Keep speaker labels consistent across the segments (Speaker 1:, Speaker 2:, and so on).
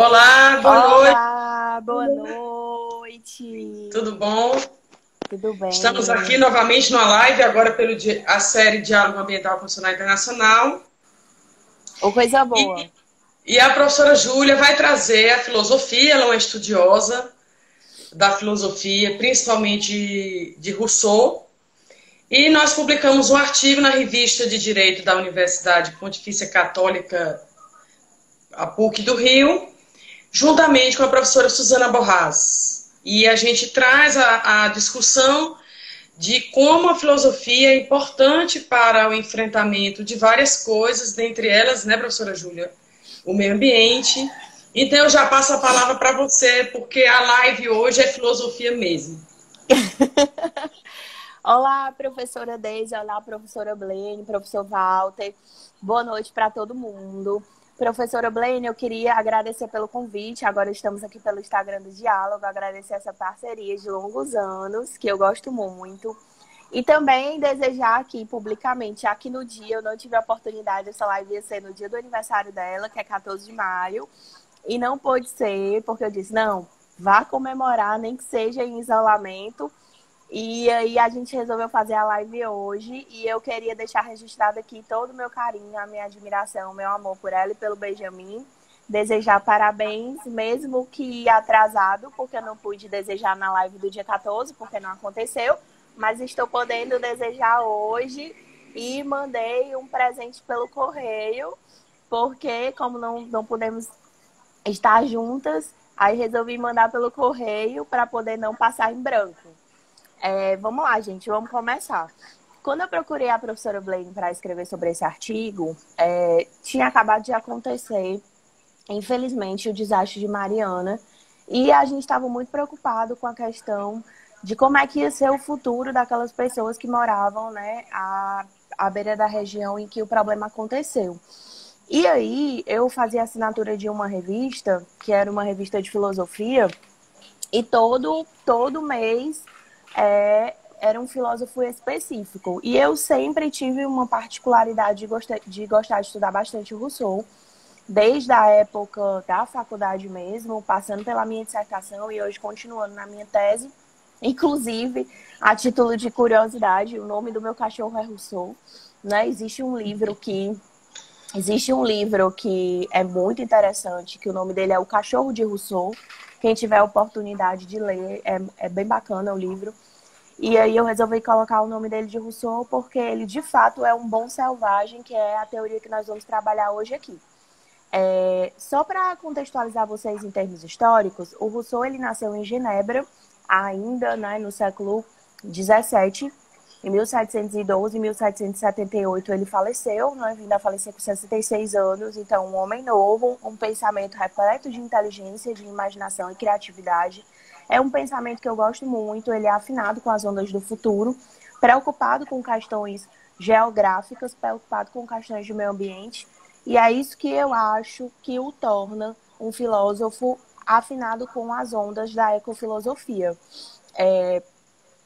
Speaker 1: Olá, boa noite,
Speaker 2: Olá, boa noite.
Speaker 1: tudo bom?
Speaker 2: Tudo
Speaker 1: Estamos
Speaker 2: bem?
Speaker 1: aqui novamente numa live, agora pela a série Diálogo Ambiental Funcional Internacional.
Speaker 2: Ô, coisa boa.
Speaker 1: E, e a professora Júlia vai trazer a filosofia, ela é uma estudiosa da filosofia, principalmente de Rousseau. E nós publicamos um artigo na revista de Direito da Universidade Pontifícia Católica, a PUC do Rio, juntamente com a professora Suzana Borraz. E a gente traz a discussão de como a filosofia é importante para o enfrentamento de várias coisas, dentre elas, né, professora Júlia, o meio ambiente. Então eu já passo a palavra para você, porque a live hoje é filosofia mesmo.
Speaker 2: Olá, professora Deise, olá, professora Blaine, professor Walter. Boa noite para todo mundo. Professora Blaine, eu queria agradecer pelo convite. Agora estamos aqui pelo Instagram do Diálogo, agradecer essa parceria de longos anos, que eu gosto muito. E também desejar aqui publicamente, aqui no dia, eu não tive a oportunidade, essa live ia ser no dia do aniversário dela, que é 14 de maio, e não pôde ser, porque eu disse, não, vá comemorar, nem que seja em isolamento. E aí a gente resolveu fazer a live hoje, e eu queria deixar registrado aqui todo o meu carinho, a minha admiração, o meu amor por ela e pelo Benjamin. Desejar parabéns, mesmo que atrasado, porque eu não pude desejar na live do dia 14, porque não aconteceu, mas estou podendo desejar hoje e mandei um presente pelo correio, porque como não podemos estar juntas, aí resolvi mandar pelo correio para poder não passar em branco. Vamos lá, gente, vamos começar. Quando eu procurei a professora Blaine para escrever sobre esse artigo, tinha acabado de acontecer, infelizmente, o desastre de Mariana, e a gente estava muito preocupado com a questão de como é que ia ser o futuro daquelas pessoas que moravam, né, à beira da região em que o problema aconteceu. E aí, eu fazia assinatura de uma revista, que era uma revista de filosofia, e todo mês era um filósofo específico. E eu sempre tive uma particularidade de gostar de estudar bastante Rousseau, desde a época da faculdade mesmo, passando pela minha dissertação e hoje continuando na minha tese. Inclusive, a título de curiosidade, o nome do meu cachorro é Rousseau. Né? Existe um livro que é muito interessante, que o nome dele é O Cachorro de Rousseau. Quem tiver a oportunidade de ler, é bem bacana o livro. E aí eu resolvi colocar o nome dele de Rousseau porque ele, de fato, é um bom selvagem, que é a teoria que nós vamos trabalhar hoje aqui. Só para contextualizar vocês em termos históricos, o Rousseau ele nasceu em Genebra, ainda, né, no século XVII. Em 1712, em 1778 ele faleceu, né, vindo a falecer com 66 anos. Então, um homem novo, um pensamento repleto de inteligência, de imaginação e criatividade. É um pensamento que eu gosto muito, ele é afinado com as ondas do futuro, preocupado com questões geográficas, preocupado com questões de meio ambiente. E é isso que eu acho que o torna um filósofo afinado com as ondas da ecofilosofia.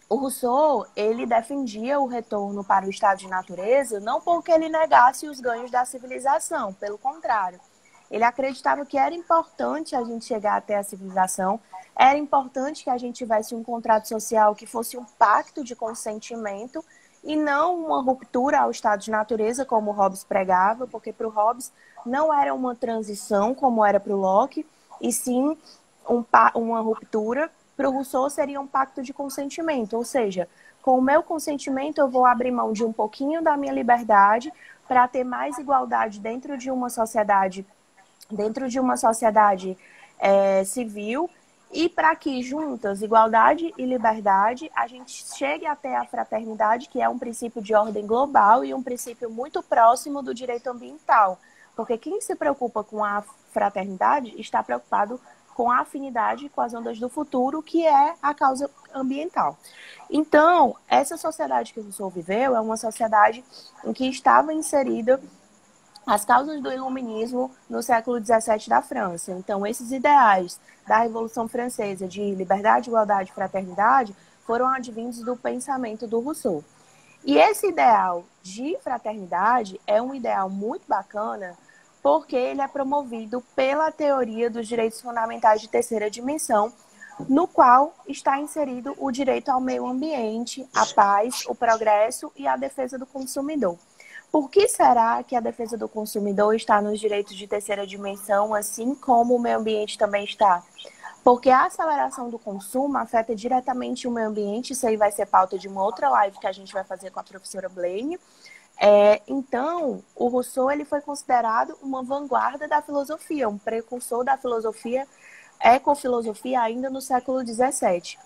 Speaker 2: O Rousseau, ele defendia o retorno para o estado de natureza não porque ele negasse os ganhos da civilização, pelo contrário. Ele acreditava que era importante a gente chegar até a civilização, era importante que a gente tivesse um contrato social que fosse um pacto de consentimento e não uma ruptura ao estado de natureza, como o Hobbes pregava, porque para o Hobbes não era uma transição, como era para o Locke, e sim uma ruptura. Para o Rousseau seria um pacto de consentimento, ou seja, com o meu consentimento eu vou abrir mão de um pouquinho da minha liberdade para ter mais igualdade dentro de uma sociedade civil, e para que juntas, igualdade e liberdade, a gente chegue até a fraternidade, que é um princípio de ordem global e um princípio muito próximo do direito ambiental. Porque quem se preocupa com a fraternidade está preocupado com a afinidade com as ondas do futuro, que é a causa ambiental. Então, essa sociedade que o Rousseau viveu é uma sociedade em que estava inserida as causas do iluminismo no século XVII da França. Então, esses ideais da Revolução Francesa de liberdade, igualdade e fraternidade foram advindos do pensamento do Rousseau. E esse ideal de fraternidade é um ideal muito bacana porque ele é promovido pela teoria dos direitos fundamentais de terceira dimensão, no qual está inserido o direito ao meio ambiente, a paz, o progresso e a defesa do consumidor. Por que será que a defesa do consumidor está nos direitos de terceira dimensão, assim como o meio ambiente também está? Porque a aceleração do consumo afeta diretamente o meio ambiente, isso aí vai ser pauta de uma outra live que a gente vai fazer com a professora Blaine. Então, o Rousseau ele foi considerado uma vanguarda da filosofia, um precursor da filosofia, ecofilosofia ainda no século XVII.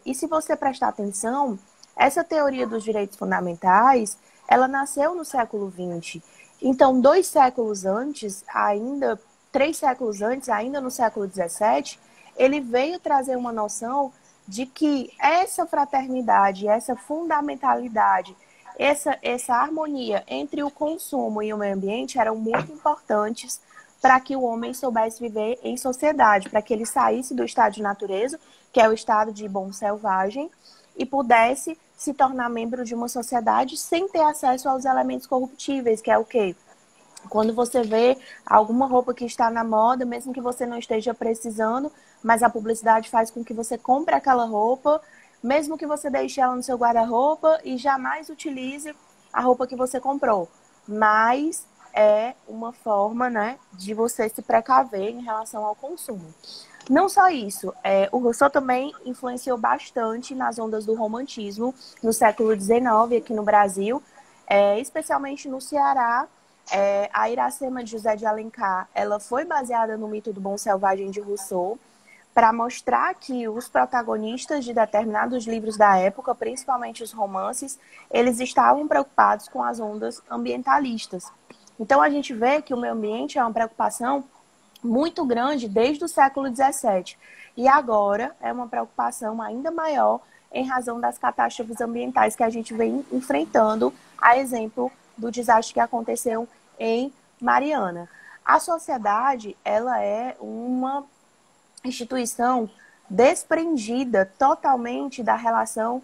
Speaker 2: E se você prestar atenção, essa teoria dos direitos fundamentais, ela nasceu no século XX. Então, 2 séculos antes, ainda 3 séculos antes, ainda no século XVII, ele veio trazer uma noção de que essa fraternidade, essa fundamentalidade, essa harmonia entre o consumo e o meio ambiente eram muito importantes para que o homem soubesse viver em sociedade, para que ele saísse do estado de natureza, que é o estado de bom selvagem, e pudesse se tornar membro de uma sociedade sem ter acesso aos elementos corruptíveis, que é o quê? Quando você vê alguma roupa que está na moda, mesmo que você não esteja precisando, mas a publicidade faz com que você compre aquela roupa, mesmo que você deixe ela no seu guarda-roupa e jamais utilize a roupa que você comprou. Mas é uma forma, né, de você se precaver em relação ao consumo. Não só isso, o Rousseau também influenciou bastante nas ondas do romantismo no século XIX aqui no Brasil, especialmente no Ceará. A Iracema de José de Alencar, ela foi baseada no mito do bom selvagem de Rousseau, para mostrar que os protagonistas de determinados livros da época, principalmente os romances, eles estavam preocupados com as ondas ambientalistas. Então a gente vê que o meio ambiente é uma preocupação muito grande desde o século XVII. E agora é uma preocupação ainda maior em razão das catástrofes ambientais que a gente vem enfrentando, a exemplo do desastre que aconteceu em Mariana. A sociedade, ela é uma instituição desprendida totalmente da relação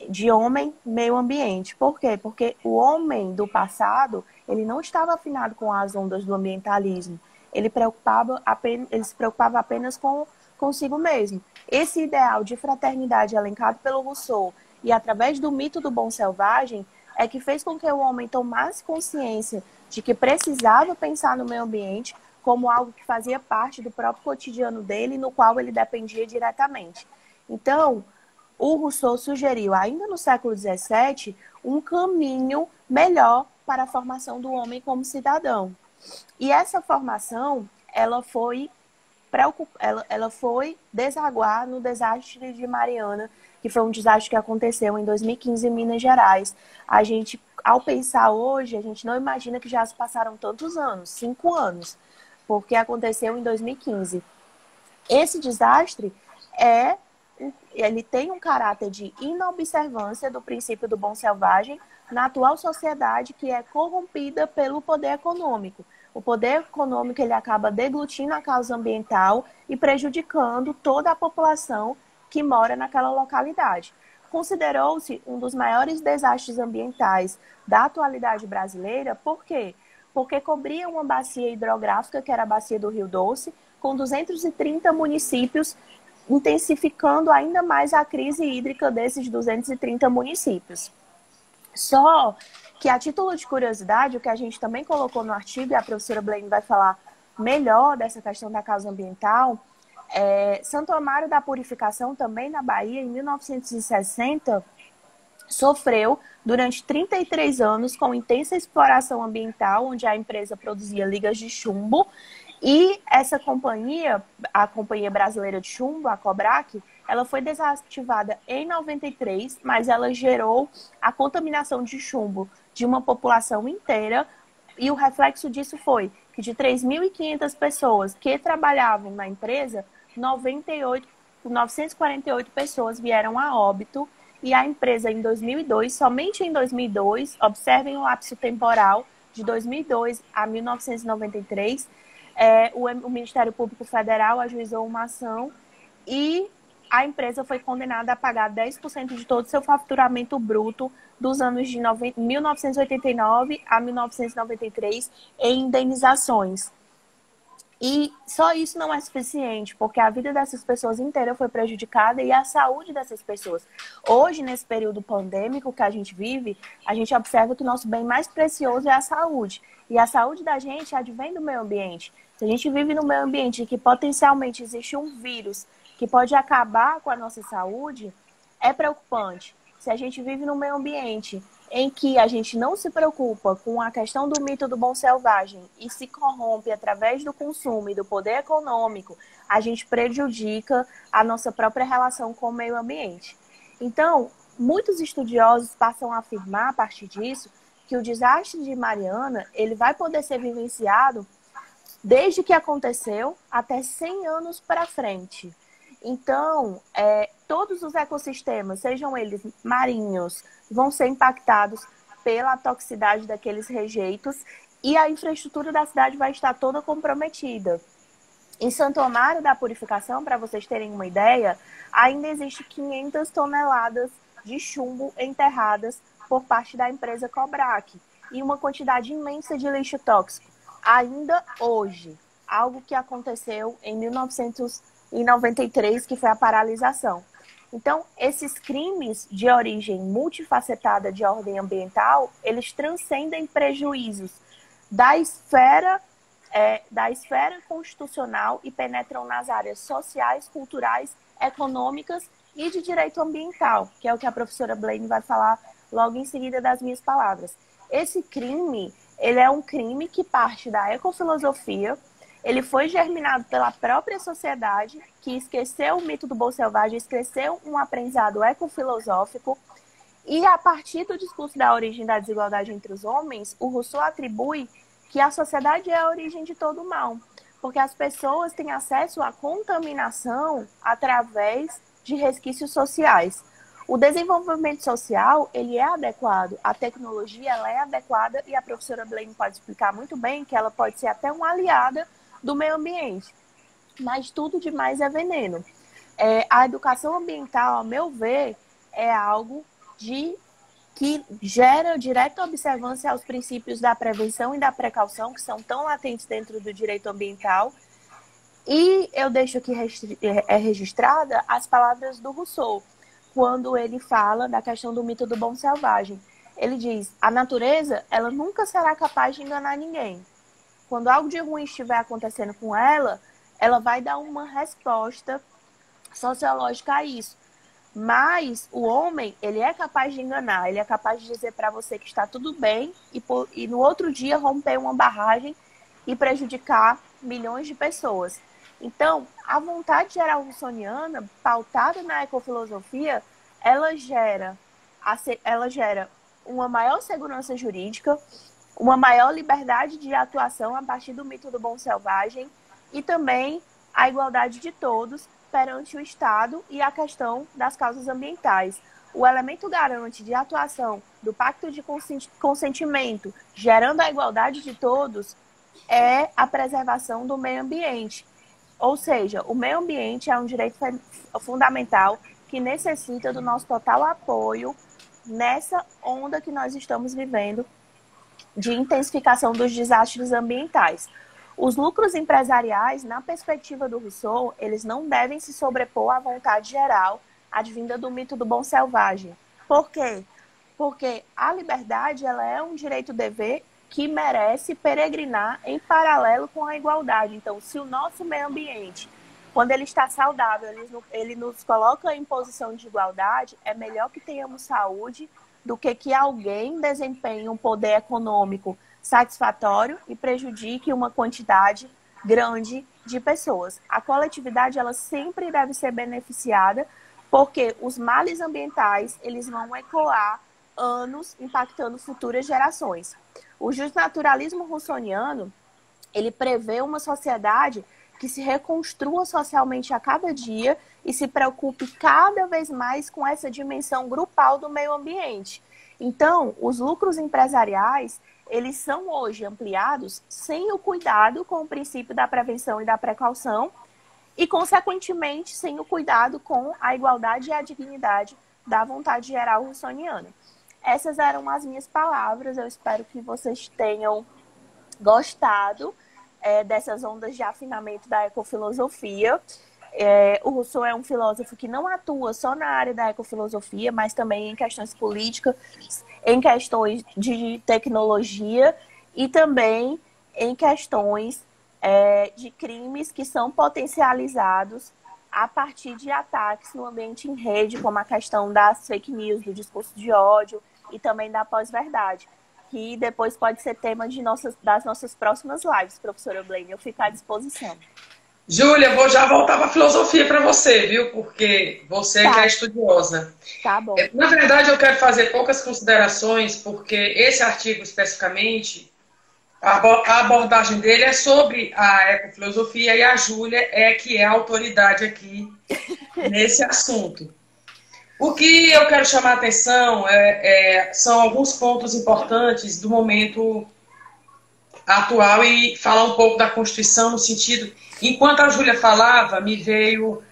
Speaker 2: de homem-meio ambiente. Por quê? Porque o homem do passado, ele não estava afinado com as ondas do ambientalismo. Ele se preocupava apenas com consigo mesmo. Esse ideal de fraternidade elencado pelo Rousseau e através do mito do bom selvagem é que fez com que o homem tomasse consciência de que precisava pensar no meio ambiente como algo que fazia parte do próprio cotidiano dele, no qual ele dependia diretamente. Então, o Rousseau sugeriu, ainda no século XVII, um caminho melhor para a formação do homem como cidadão. E essa formação, ela foi desaguar no desastre de Mariana, que foi um desastre que aconteceu em 2015 em Minas Gerais. A gente, ao pensar hoje, a gente não imagina que já se passaram tantos anos, 5 anos, porque aconteceu em 2015. Esse desastre ele tem um caráter de inobservância do princípio do bom selvagem na atual sociedade que é corrompida pelo poder econômico. O poder econômico ele acaba deglutindo a causa ambiental e prejudicando toda a população que mora naquela localidade. Considerou-se um dos maiores desastres ambientais da atualidade brasileira, por quê? Porque cobria uma bacia hidrográfica, que era a bacia do Rio Doce, com 230 municípios, intensificando ainda mais a crise hídrica desses 230 municípios. Só que, a título de curiosidade, o que a gente também colocou no artigo, e a professora Blaine vai falar melhor dessa questão da causa ambiental, Santo Amaro da Purificação, também na Bahia, em 1960, sofreu durante 33 anos com intensa exploração ambiental, onde a empresa produzia ligas de chumbo, e essa companhia, a Companhia Brasileira de Chumbo, a Cobrac, ela foi desativada em 93, mas ela gerou a contaminação de chumbo de uma população inteira, e o reflexo disso foi que de 3.500 pessoas que trabalhavam na empresa, 948 pessoas vieram a óbito, e a empresa em 2002, somente em 2002, observem o lapso temporal, de 2002 a 1993, o Ministério Público Federal ajuizou uma ação e a empresa foi condenada a pagar 10% de todo o seu faturamento bruto dos anos de 1989 a 1993 em indenizações. E só isso não é suficiente, porque a vida dessas pessoas inteira foi prejudicada e a saúde dessas pessoas. Hoje, nesse período pandêmico que a gente vive, a gente observa que o nosso bem mais precioso é a saúde. E a saúde da gente advém do meio ambiente. Se a gente vive no meio ambiente em que potencialmente existe um vírus que pode acabar com a nossa saúde, é preocupante. Se a gente vive no meio ambiente em que a gente não se preocupa com a questão do mito do bom selvagem e se corrompe através do consumo e do poder econômico, a gente prejudica a nossa própria relação com o meio ambiente. Então, muitos estudiosos passam a afirmar, a partir disso, que o desastre de Mariana ele vai poder ser vivenciado desde que aconteceu até 100 anos para frente. Então, todos os ecossistemas, sejam eles marinhos, vão ser impactados pela toxicidade daqueles rejeitos e a infraestrutura da cidade vai estar toda comprometida. Em Santo Amaro da Purificação, para vocês terem uma ideia, ainda existe 500 toneladas de chumbo enterradas por parte da empresa Cobrac e uma quantidade imensa de lixo tóxico, ainda hoje. Algo que aconteceu em 1993, que foi a paralisação. Então, esses crimes de origem multifacetada de ordem ambiental, eles transcendem prejuízos da esfera constitucional e penetram nas áreas sociais, culturais, econômicas e de direito ambiental, que é o que a professora Blaine vai falar logo em seguida das minhas palavras. Esse crime, ele é um crime que parte da ecofilosofia. Ele foi germinado pela própria sociedade, que esqueceu o mito do bom selvagem, esqueceu um aprendizado ecofilosófico. E a partir do discurso da origem da desigualdade entre os homens, o Rousseau atribui que a sociedade é a origem de todo o mal, porque as pessoas têm acesso à contaminação através de resquícios sociais. O desenvolvimento social, ele é adequado, a tecnologia ela é adequada e a professora Blaine pode explicar muito bem que ela pode ser até uma aliada do meio ambiente, mas tudo demais é veneno. A educação ambiental, ao meu ver, é algo que gera direta observância aos princípios da prevenção e da precaução, que são tão latentes dentro do direito ambiental. E eu deixo aqui registrada as palavras do Rousseau, quando ele fala da questão do mito do bom selvagem. Ele diz, a natureza ela nunca será capaz de enganar ninguém. Quando algo de ruim estiver acontecendo com ela, ela vai dar uma resposta sociológica a isso. Mas o homem, ele é capaz de enganar, ele é capaz de dizer para você que está tudo bem e no outro dia romper uma barragem e prejudicar milhões de pessoas. Então, a vontade geral russoniana, pautada na ecofilosofia, ela gera uma maior segurança jurídica, uma maior liberdade de atuação a partir do mito do bom selvagem e também a igualdade de todos perante o Estado e a questão das causas ambientais. O elemento garante de atuação do pacto de consentimento, gerando a igualdade de todos, é a preservação do meio ambiente. Ou seja, o meio ambiente é um direito fundamental que necessita do nosso total apoio nessa onda que nós estamos vivendo de intensificação dos desastres ambientais. Os lucros empresariais, na perspectiva do Rousseau, eles não devem se sobrepor à vontade geral advinda do mito do bom selvagem. Por quê? Porque a liberdade ela é um direito-dever que merece peregrinar em paralelo com a igualdade. Então, se o nosso meio ambiente, quando ele está saudável, ele nos coloca em posição de igualdade, é melhor que tenhamos saúde do que alguém desempenhe um poder econômico satisfatório e prejudique uma quantidade grande de pessoas. A coletividade ela sempre deve ser beneficiada, porque os males ambientais eles vão ecoar anos, impactando futuras gerações. O justnaturalismo russoniano ele prevê uma sociedade que se reconstrua socialmente a cada dia e se preocupe cada vez mais com essa dimensão grupal do meio ambiente. Então, os lucros empresariais, eles são hoje ampliados sem o cuidado com o princípio da prevenção e da precaução e, consequentemente, sem o cuidado com a igualdade e a dignidade da vontade geral russoniana. Essas eram as minhas palavras. Eu espero que vocês tenham gostado dessas ondas de afinamento da ecofilosofia. O Rousseau é um filósofo que não atua só na área da ecofilosofia, mas também em questões políticas, em questões de tecnologia e também em questões de crimes que são potencializados a partir de ataques no ambiente em rede, como a questão das fake news, do discurso de ódio e também da pós-verdade, que depois pode ser tema das nossas próximas lives, professora Blaine. Eu fico à disposição.
Speaker 1: Júlia, vou já voltar para a filosofia para você, viu? Porque você que é estudiosa.
Speaker 2: Tá bom.
Speaker 1: Na verdade, eu quero fazer poucas considerações, porque esse artigo especificamente, a abordagem dele é sobre a ecofilosofia e a Júlia que é a autoridade aqui nesse assunto. O que eu quero chamar a atenção são alguns pontos importantes do momento atual e falar um pouco da Constituição no sentido... Enquanto a Júlia falava, me veio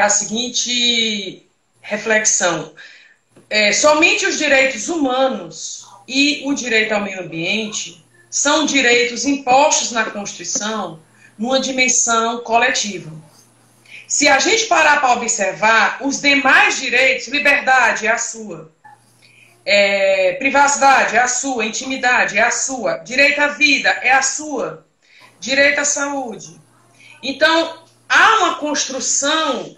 Speaker 1: a seguinte reflexão. Somente os direitos humanos e o direito ao meio ambiente são direitos impostos na Constituição numa dimensão coletiva. Se a gente parar para observar, os demais direitos, liberdade é a sua, privacidade é a sua, intimidade é a sua, direito à vida é a sua, direito à saúde. Então, há uma construção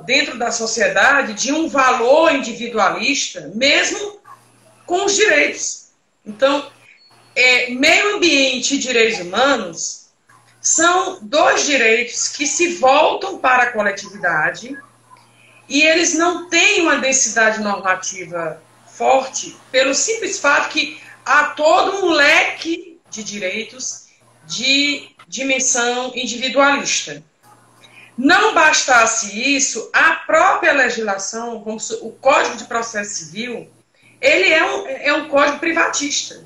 Speaker 1: dentro da sociedade de um valor individualista, mesmo com os direitos. Então, meio ambiente e direitos humanos são dois direitos que se voltam para a coletividade e eles não têm uma densidade normativa forte pelo simples fato que há todo um leque de direitos de dimensão individualista. Não bastasse isso, a própria legislação, como o Código de Processo Civil, ele é um código privatista.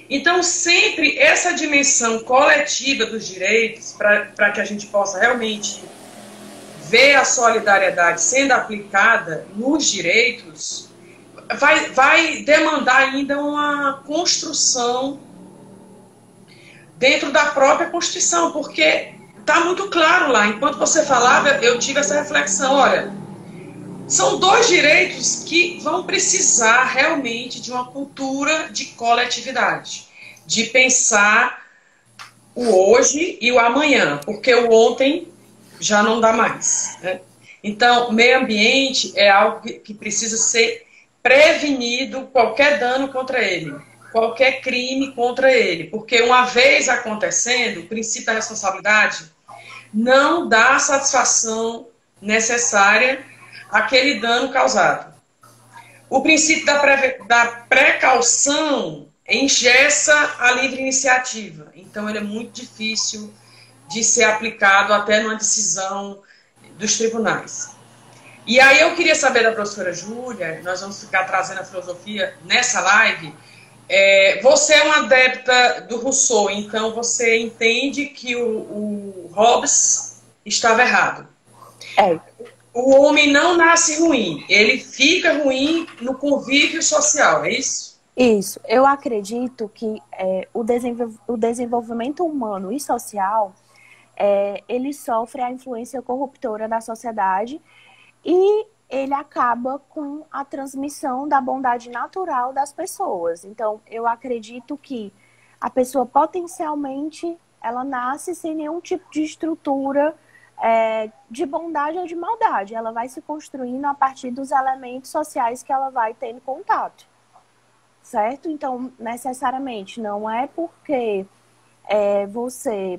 Speaker 1: Então, sempre essa dimensão coletiva dos direitos, para que a gente possa realmente ver a solidariedade sendo aplicada nos direitos, vai demandar ainda uma construção dentro da própria Constituição, porque está muito claro lá. Enquanto você falava, eu tive essa reflexão. Olha, são dois direitos que vão precisar realmente de uma cultura de coletividade, de pensar o hoje e o amanhã, porque o ontem já não dá mais, né? Então, meio ambiente é algo que precisa ser prevenido, qualquer dano contra ele, qualquer crime contra ele, porque uma vez acontecendo, o princípio da responsabilidade não dá a satisfação necessária àquele dano causado. O princípio da precaução engessa a livre iniciativa, então ele é muito difícil de ser aplicado até numa decisão dos tribunais. E aí eu queria saber da professora Júlia, nós vamos ficar trazendo a filosofia nessa live. Você é uma adepta do Rousseau, então você entende que o Hobbes estava errado. O homem não nasce ruim, ele fica ruim no convívio social, é isso?
Speaker 2: Isso. Eu acredito que o desenvolvimento humano e social, ele sofre a influência corruptora da sociedade e ele acaba com a transmissão da bondade natural das pessoas. Então, eu acredito que a pessoa potencialmente, ela nasce sem nenhum tipo de estrutura de bondade ou de maldade. Ela vai se construindo a partir dos elementos sociais que ela vai tendo contato. Certo? Então, necessariamente, não é porque você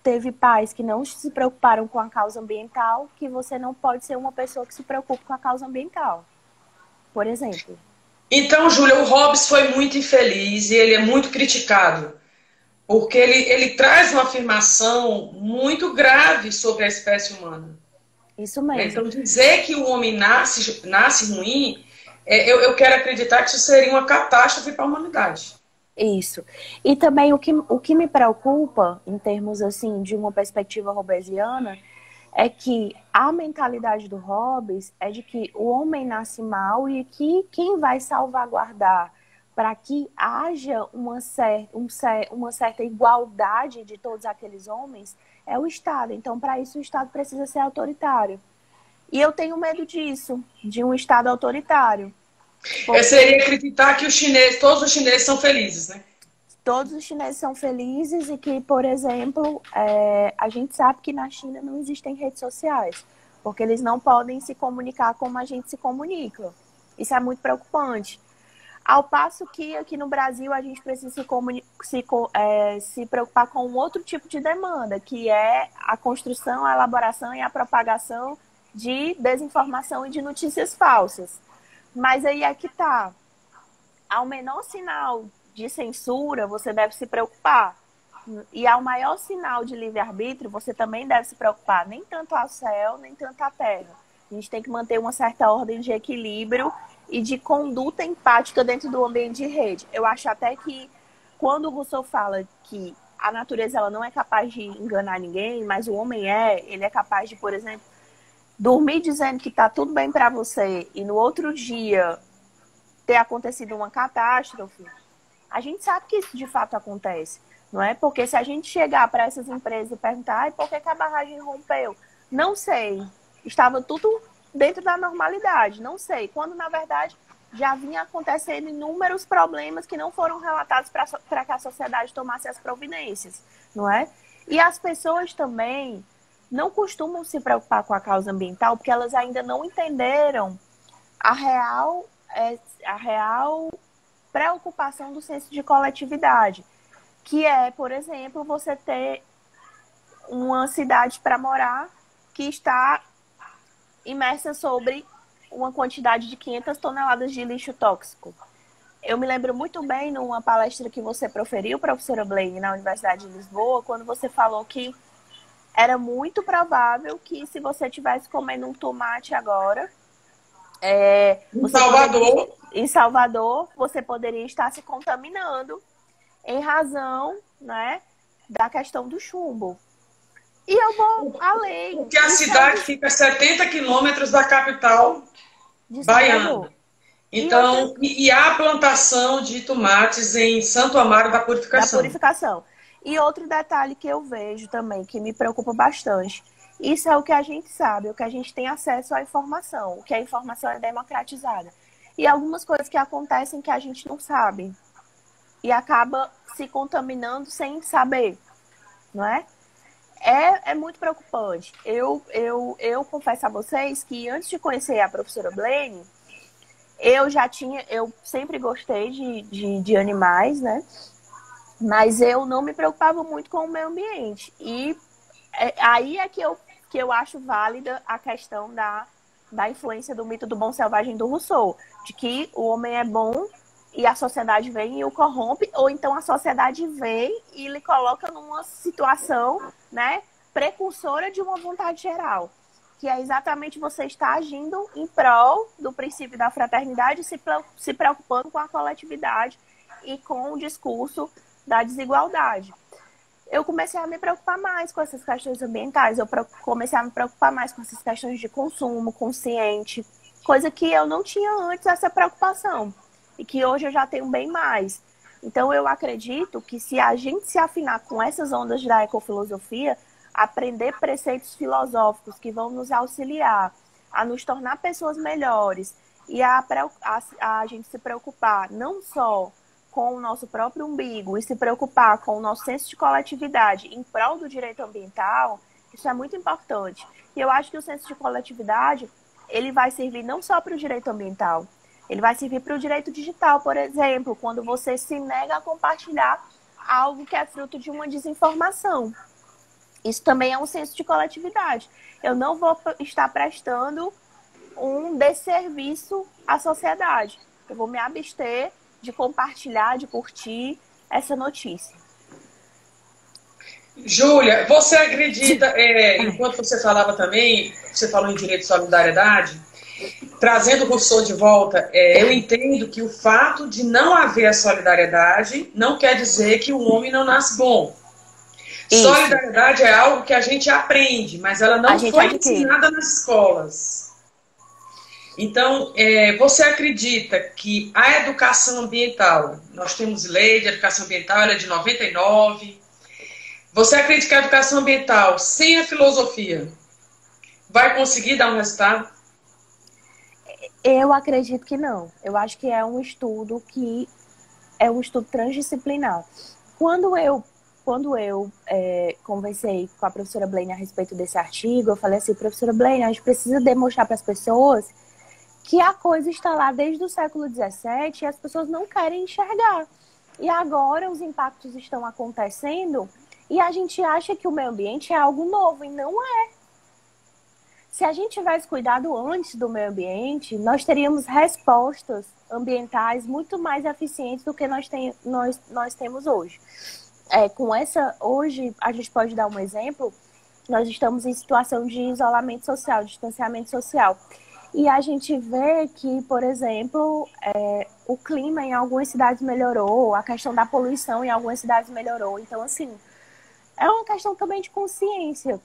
Speaker 2: teve pais que não se preocuparam com a causa ambiental que você não pode ser uma pessoa que se preocupe com a causa ambiental, por exemplo.
Speaker 1: Então, Júlia, o Hobbes foi muito infeliz e ele é muito criticado, porque ele traz uma afirmação muito grave sobre a espécie humana.
Speaker 2: Isso mesmo.
Speaker 1: Então, dizer que o homem nasce ruim, eu quero acreditar que isso seria uma catástrofe para a humanidade.
Speaker 2: Isso. E também o que me preocupa, em termos assim, de uma perspectiva hobbesiana, é que a mentalidade do Hobbes é de que o homem nasce mal e que quem vai salvaguardar para que haja uma certa igualdade de todos aqueles homens é o Estado. Então, para isso, o Estado precisa ser autoritário. E eu tenho medo disso, de um Estado autoritário.
Speaker 1: Seria acreditar que todos os chineses são felizes, né?
Speaker 2: Todos os chineses são felizes e que, por exemplo, a gente sabe que na China não existem redes sociais, porque eles não podem se comunicar como a gente se comunica. Isso é muito preocupante. Ao passo que aqui no Brasil a gente precisa se preocupar com um outro tipo de demanda, que é a construção, a elaboração e a propagação de desinformação e de notícias falsas. Mas aí é que tá. Ao menor sinal de censura, você deve se preocupar. E ao maior sinal de livre-arbítrio, você também deve se preocupar. Nem tanto ao céu, nem tanto à terra. A gente tem que manter uma certa ordem de equilíbrio e de conduta empática dentro do ambiente de rede. Eu acho até que quando o Rousseau fala que a natureza ela não é capaz de enganar ninguém, mas o homem ele é capaz de, por exemplo, dormir dizendo que está tudo bem para você e no outro dia ter acontecido uma catástrofe, a gente sabe que isso de fato acontece, não é? Porque se a gente chegar para essas empresas e perguntar por que a barragem rompeu? Não sei. Estava tudo dentro da normalidade, não sei. Quando, na verdade, já vinha acontecendo inúmeros problemas que não foram relatados para que a sociedade tomasse as providências, não é? E as pessoas também não costumam se preocupar com a causa ambiental porque elas ainda não entenderam a real preocupação do senso de coletividade, que é, por exemplo, você ter uma cidade para morar que está imersa sobre uma quantidade de 500 toneladas de lixo tóxico. Eu me lembro muito bem numa palestra que você proferiu, professora Blaine, na Universidade de Lisboa, quando você falou que era muito provável que se você estivesse comendo um tomate agora, em Salvador, você poderia estar se contaminando em razão, né, da questão do chumbo. E eu vou além.
Speaker 1: Porque a cidade fica a 70 quilômetros da capital baiana. Então, e há plantação de tomates em Santo Amaro da Purificação.
Speaker 2: E outro detalhe que eu vejo também, que me preocupa bastante, isso é o que a gente sabe, o que a gente tem acesso à informação, o que a informação é democratizada. E algumas coisas que acontecem que a gente não sabe. E acaba se contaminando sem saber, não é? É muito preocupante. Eu confesso a vocês que antes de conhecer a professora Blaine, eu sempre gostei de animais, né? Mas eu não me preocupava muito com o meio ambiente. E aí é que eu acho válida a questão da influência do mito do bom selvagem do Rousseau, de que o homem é bom e a sociedade vem e o corrompe, ou então a sociedade vem e lhe coloca numa situação, né, precursora de uma vontade geral, que é exatamente você estar agindo em prol do princípio da fraternidade, se preocupando com a coletividade e com o discurso da desigualdade. Eu comecei a me preocupar mais com essas questões ambientais, eu comecei a me preocupar mais com essas questões de consumo consciente, coisa que eu não tinha antes essa preocupação, e que hoje eu já tenho bem mais. Então eu acredito que se a gente se afinar com essas ondas da ecofilosofia, aprender preceitos filosóficos que vão nos auxiliar a nos tornar pessoas melhores e a gente se preocupar não só com o nosso próprio umbigo e se preocupar com o nosso senso de coletividade em prol do direito ambiental, isso é muito importante. E eu acho que o senso de coletividade, ele vai servir não só para o direito ambiental, ele vai servir para o direito digital, por exemplo, quando você se nega a compartilhar algo que é fruto de uma desinformação. Isso também é um senso de coletividade. Eu não vou estar prestando um desserviço à sociedade. Eu vou me abster de compartilhar, de curtir essa notícia.
Speaker 1: Júlia, você acredita, enquanto você falava também, você falou em direito de solidariedade, Trazendo Rousseau de volta, eu entendo que o fato de não haver a solidariedade não quer dizer que o homem não nasce bom. Isso. Solidariedade é algo que a gente aprende, mas ela não foi ensinada nas escolas. Então, você acredita que a educação ambiental, nós temos lei de educação ambiental, ela é de 99. Você acredita que a educação ambiental, sem a filosofia, vai conseguir dar um resultado?
Speaker 2: Eu acredito que não. Eu acho que é um estudo transdisciplinar. Quando eu conversei com a professora Blaine a respeito desse artigo, eu falei assim, professora Blaine, a gente precisa demonstrar para as pessoas que a coisa está lá desde o século XVII e as pessoas não querem enxergar. E agora os impactos estão acontecendo e a gente acha que o meio ambiente é algo novo e não é. Se a gente tivesse cuidado antes do meio ambiente, nós teríamos respostas ambientais muito mais eficientes do que nós temos hoje. Hoje, a gente pode dar um exemplo, nós estamos em situação de isolamento social, de distanciamento social. E a gente vê que, por exemplo, o clima em algumas cidades melhorou, a questão da poluição em algumas cidades melhorou. Então, assim, é uma questão também de consciência.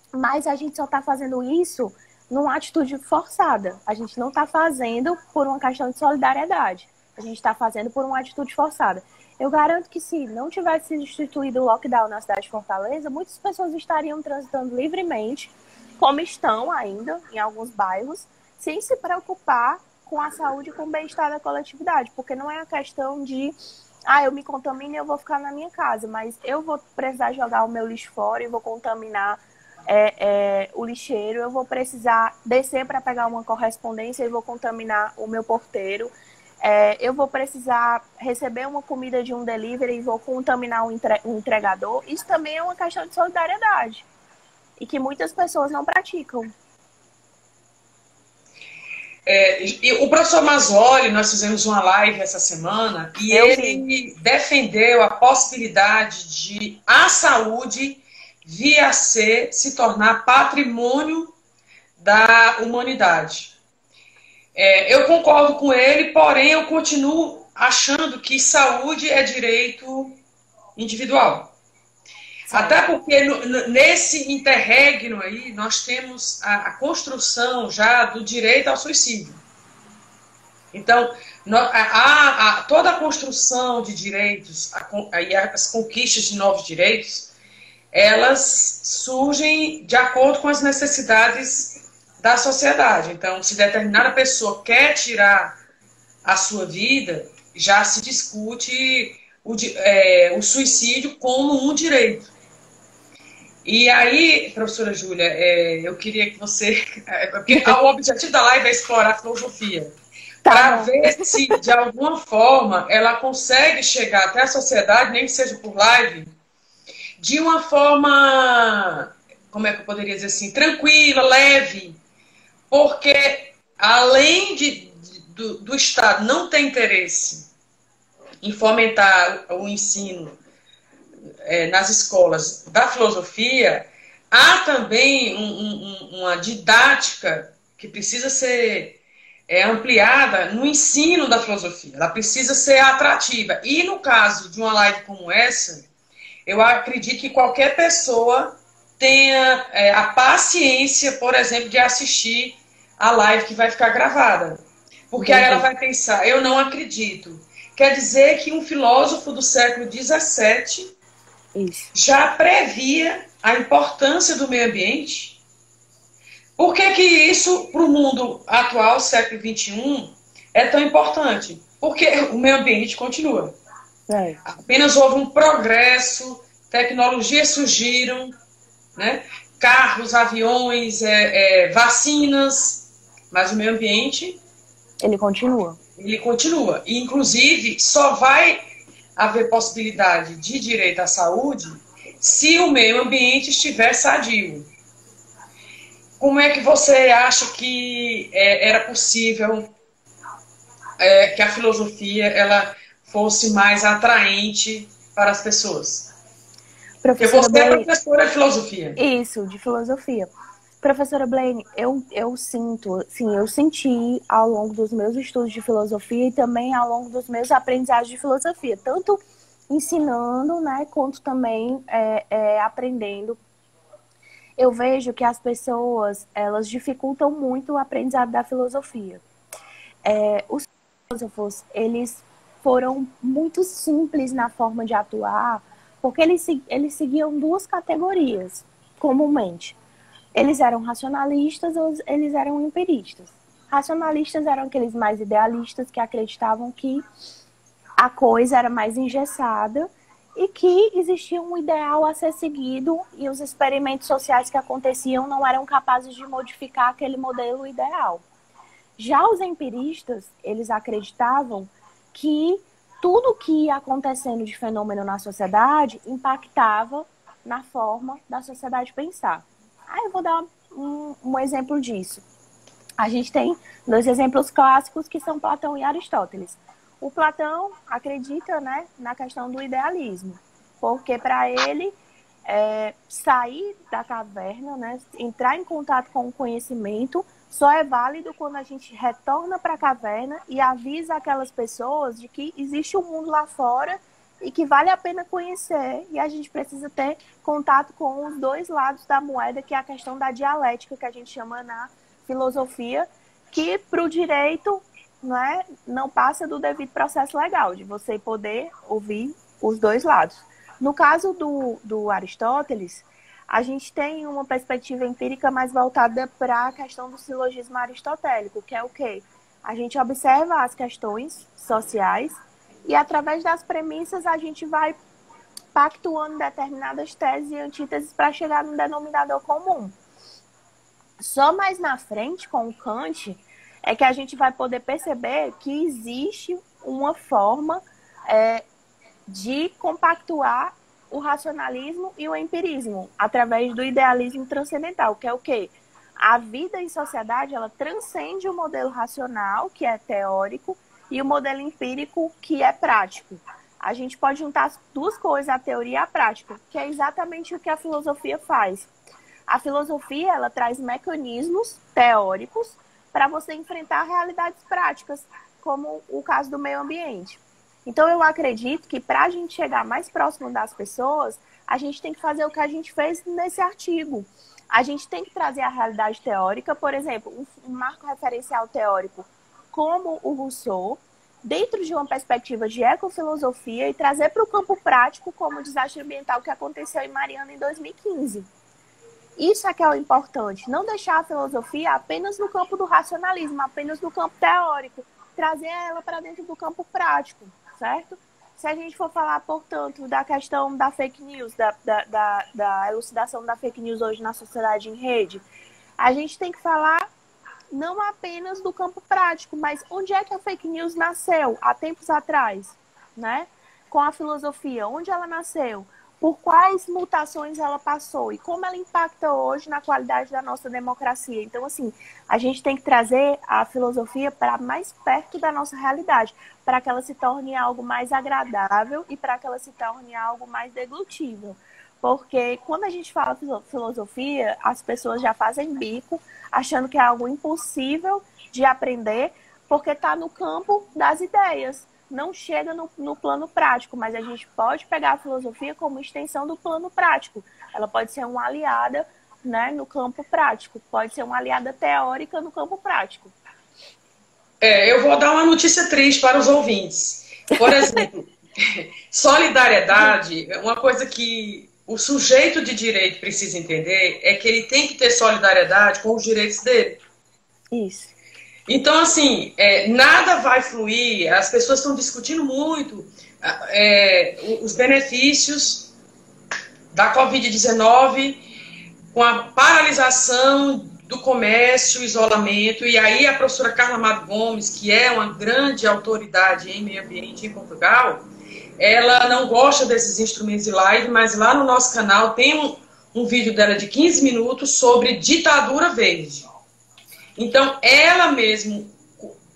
Speaker 2: Mas a gente só está fazendo isso numa atitude forçada. A gente não está fazendo por uma questão de solidariedade. A gente está fazendo por uma atitude forçada. Eu garanto que se não tivesse sido instituído o lockdown na cidade de Fortaleza, muitas pessoas estariam transitando livremente, como estão ainda em alguns bairros, sem se preocupar com a saúde e com o bem-estar da coletividade. Porque não é a questão de, eu me contamino e eu vou ficar na minha casa, mas eu vou precisar jogar o meu lixo fora e vou contaminar o lixeiro, eu vou precisar descer para pegar uma correspondência e vou contaminar o meu porteiro, eu vou precisar receber uma comida de um delivery e vou contaminar o entregador. Isso também é uma questão de solidariedade e que muitas pessoas não praticam.
Speaker 1: E o professor Mazzoli, nós fizemos uma live essa semana e ele defendeu a possibilidade de a saúde via se tornar patrimônio da humanidade. Eu concordo com ele, porém eu continuo achando que saúde é direito individual. Sim. Até porque nesse interregno aí nós temos a construção já do direito ao suicídio. Então, toda a construção de direitos e as conquistas de novos direitos, elas surgem de acordo com as necessidades da sociedade. Então, se determinada pessoa quer tirar a sua vida, já se discute o suicídio como um direito. E aí, professora Júlia, eu queria que você... Porque o objetivo da live é explorar a filosofia. Para ver se, de alguma forma, ela consegue chegar até a sociedade, nem que seja por live, de uma forma, como é que eu poderia dizer assim, tranquila, leve, porque além do Estado não ter interesse em fomentar o ensino nas escolas da filosofia, há também uma didática que precisa ser ampliada no ensino da filosofia, ela precisa ser atrativa. E no caso de uma live como essa, eu acredito que qualquer pessoa tenha a paciência, por exemplo, de assistir a live que vai ficar gravada. Porque aí ela vai pensar, eu não acredito. Quer dizer que um filósofo do século XVII já previa a importância do meio ambiente? Por que isso, para o mundo atual, século XXI, é tão importante? Porque o meio ambiente continua. Apenas houve um progresso, tecnologias surgiram, né? Carros, aviões, vacinas, mas o meio ambiente...
Speaker 2: Ele continua.
Speaker 1: Ele continua. E, inclusive, só vai haver possibilidade de direito à saúde se o meio ambiente estiver sadio. Como é que você acha que era possível que a filosofia ela fosse mais atraente para as pessoas? Porque você é professora de filosofia.
Speaker 2: Isso, de filosofia. Professora Blaine, eu sinto, sim, eu senti ao longo dos meus estudos de filosofia e também ao longo dos meus aprendizados de filosofia, tanto ensinando, né, quanto também aprendendo. Eu vejo que as pessoas, elas dificultam muito o aprendizado da filosofia. Os filósofos, eles foram muito simples na forma de atuar, porque eles seguiam duas categorias, comumente. Eles eram racionalistas ou eles eram empiristas. Racionalistas eram aqueles mais idealistas que acreditavam que a coisa era mais engessada e que existia um ideal a ser seguido e os experimentos sociais que aconteciam não eram capazes de modificar aquele modelo ideal. Já os empiristas, eles acreditavam que tudo que ia acontecendo de fenômeno na sociedade impactava na forma da sociedade pensar. Aí eu vou dar um exemplo disso. A gente tem dois exemplos clássicos que são Platão e Aristóteles. O Platão acredita, né, na questão do idealismo, porque para ele sair da caverna, né, entrar em contato com o conhecimento, só é válido quando a gente retorna para a caverna e avisa aquelas pessoas de que existe um mundo lá fora e que vale a pena conhecer, e a gente precisa ter contato com os dois lados da moeda, que é a questão da dialética, que a gente chama na filosofia, que para o direito não passa do devido processo legal, de você poder ouvir os dois lados. No caso do Aristóteles, a gente tem uma perspectiva empírica mais voltada para a questão do silogismo aristotélico, que é o quê? A gente observa as questões sociais e, através das premissas, a gente vai pactuando determinadas teses e antíteses para chegar num denominador comum. Só mais na frente, com o Kant, é que a gente vai poder perceber que existe uma forma de compactuar o racionalismo e o empirismo através do idealismo transcendental, que é o quê? A vida em sociedade, ela transcende o modelo racional, que é teórico, e o modelo empírico, que é prático. A gente pode juntar as duas coisas, a teoria e a prática, que é exatamente o que a filosofia faz. A filosofia, ela traz mecanismos teóricos para você enfrentar realidades práticas, como o caso do meio ambiente. Então, eu acredito que para a gente chegar mais próximo das pessoas, a gente tem que fazer o que a gente fez nesse artigo. A gente tem que trazer a realidade teórica, por exemplo, um marco referencial teórico como o Rousseau, dentro de uma perspectiva de ecofilosofia, e trazer para o campo prático como o desastre ambiental que aconteceu em Mariana em 2015. Isso é que é o importante, não deixar a filosofia apenas no campo do racionalismo, apenas no campo teórico, trazer ela para dentro do campo prático, certo? Se a gente for falar, portanto, da questão da fake news, da elucidação da fake news hoje na sociedade em rede, a gente tem que falar não apenas do campo prático, mas onde é que a fake news nasceu há tempos atrás, né? Com a filosofia, onde ela nasceu, por quais mutações ela passou e como ela impacta hoje na qualidade da nossa democracia. Então, assim, a gente tem que trazer a filosofia para mais perto da nossa realidade, para que ela se torne algo mais agradável e para que ela se torne algo mais deglutível. Porque quando a gente fala filosofia, as pessoas já fazem bico, achando que é algo impossível de aprender, porque está no campo das ideias. Não chega no plano prático, mas a gente pode pegar a filosofia como extensão do plano prático. Ela pode ser uma aliada, né, no campo prático, pode ser uma aliada teórica no campo prático.
Speaker 1: Eu vou dar uma notícia triste para os ouvintes. Por exemplo, solidariedade é uma coisa que o sujeito de direito precisa entender, é que ele tem que ter solidariedade com os direitos dele.
Speaker 2: Isso.
Speaker 1: Então, assim, nada vai fluir, as pessoas estão discutindo muito os benefícios da Covid-19 com a paralisação do comércio, isolamento, e aí a professora Carla Amado Gomes, que é uma grande autoridade em meio ambiente em Portugal, ela não gosta desses instrumentos de live, mas lá no nosso canal tem um vídeo dela de 15 minutos sobre ditadura verde. Então, ela mesmo,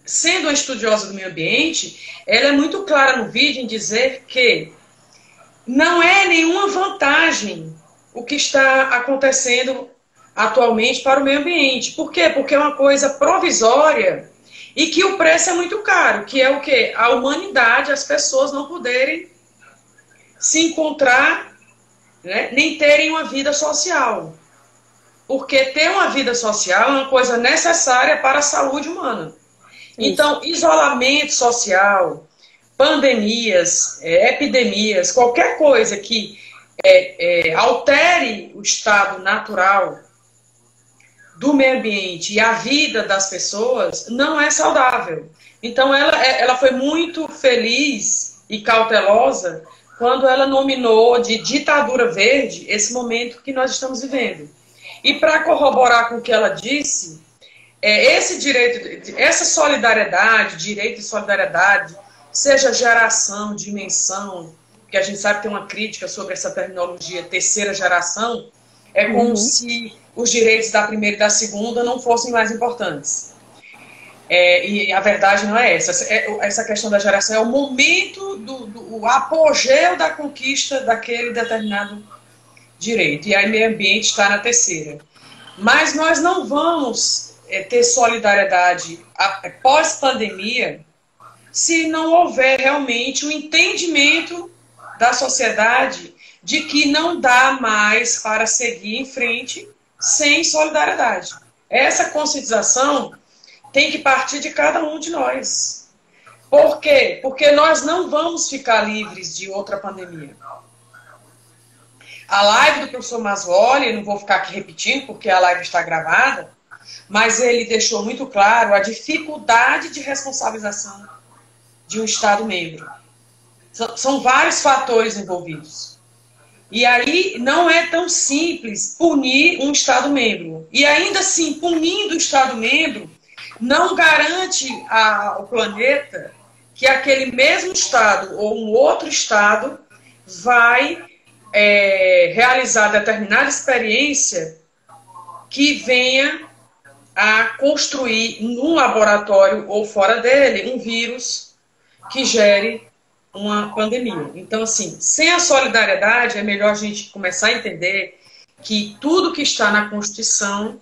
Speaker 1: sendo uma estudiosa do meio ambiente, ela é muito clara no vídeo em dizer que não é nenhuma vantagem o que está acontecendo atualmente para o meio ambiente. Por quê? Porque é uma coisa provisória e que o preço é muito caro, que é o quê? A humanidade, as pessoas não poderem se encontrar, né, nem terem uma vida social. Porque ter uma vida social é uma coisa necessária para a saúde humana. Então, isolamento social, pandemias, epidemias, qualquer coisa que altere o estado natural do meio ambiente e a vida das pessoas, não é saudável. Então, ela foi muito feliz e cautelosa quando ela nominou de ditadura verde esse momento que nós estamos vivendo. E para corroborar com o que ela disse, esse direito, essa solidariedade, direito e solidariedade, seja geração, dimensão, que a gente sabe que tem uma crítica sobre essa terminologia terceira geração, é como se os direitos da primeira e da segunda não fossem mais importantes. E a verdade não é essa. Essa questão da geração é o momento do apogeu da conquista daquele determinado direito. E aí meio ambiente está na terceira. Mas nós não vamos ter solidariedade pós-pandemia se não houver realmente um entendimento da sociedade de que não dá mais para seguir em frente sem solidariedade. Essa conscientização tem que partir de cada um de nós. Por quê? Porque nós não vamos ficar livres de outra pandemia. A live do professor Masvoli, não vou ficar aqui repetindo porque a live está gravada, mas ele deixou muito claro a dificuldade de responsabilização de um Estado-membro. São vários fatores envolvidos. E aí não é tão simples punir um Estado-membro. E ainda assim, punindo o Estado-membro, não garante ao planeta que aquele mesmo Estado ou um outro Estado vai realizar determinada experiência que venha a construir num laboratório ou fora dele um vírus que gere uma pandemia. Então, assim, sem a solidariedade, é melhor a gente começar a entender que tudo que está na Constituição,